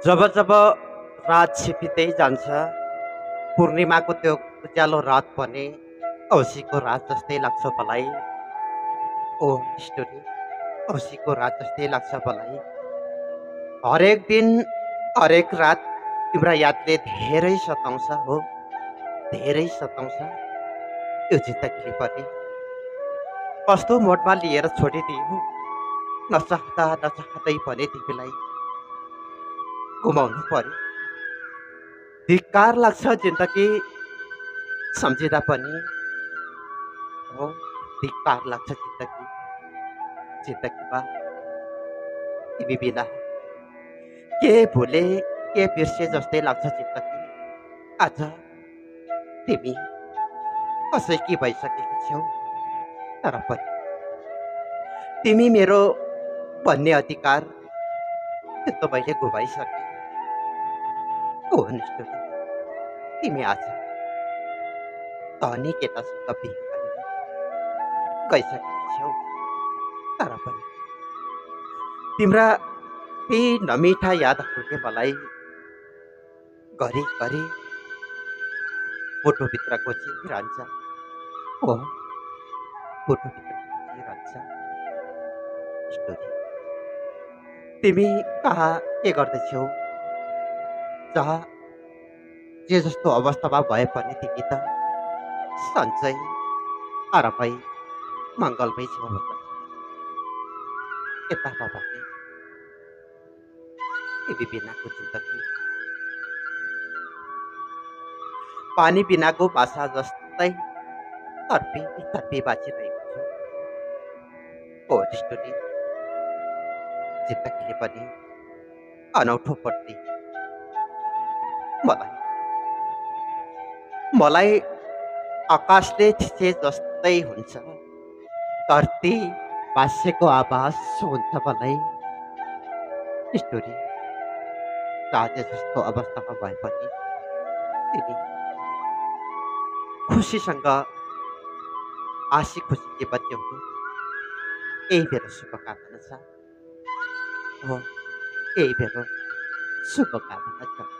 जब जब रात छिपिँदै जान्छ, पूर्णिमाको त्यो उज्यालो रात पनि औँसीको रात जस्तै लाग्छ मलाई। ओ स्टोरी, औँसीको रात जस्तै लाग्छ मलाई। हरेक दिन, हरेक रात तिम्रा यादले धेरै सताउँछ हो, धेरै सताउँछ यो जिन्दगीले पनि। कस्तो मोडमा लिएर छोडिदियो, नचाहँदा नचाहँदै पनि तिमीलाई गुमाउनु पर्यो। धिक्कार लाग्छ जिन्दगी सम्झिँदा पनि, हो धिक्कार लाग्छ जिन्दगी, जिन्दगीमा तिमी बिना के भुले के बिर्से जस्तै लाग्छ जिन्दगी। आज तिमी कसैकी भइसकेकी छेउ, तर पनि तिमी मेरो भन्ने अधिकार त्यो त मैले गुमाइसकेँ। ओ निष्ठुरी, तिमी आज धनी केटासँग बिहे गरेर गइसकेकी छेउ, तर पनि तिम्रा ती नमिठा यादहरूले मलाई घरिघरि मुटुभित्र गोचिरहन्छ। ओ मुटुभित्र गोचिरहन्छ। स्टोरी, तिमी कहाँ के गर्दैछौ? जहाँ जे जस्तो अवस्थामा भए पनि तिमी त सन्चै आरामै मङ्गलमै छौ होला। यता भने तिमी बिनाको जिन्दगी पानी बिनाको माछा जस्तै तर्पी तर्पी बाँचिरहेको छु। ओ स्टोरी, जिन्दगीले पनि अनौठो पर्दै मलाई मलाई आकाशले थिचे जस्तै हुन्छ, धरती भाष्यको आभास हुन्छ मलाई। स्टोरी, राजे जस्तो अवस्थामा भए पनि तिमी खुसीसँग हाँसी खुसी जीवन जिउनु यही मेरो शुभकामना छ। हो यही मेरो शुभकामना छ।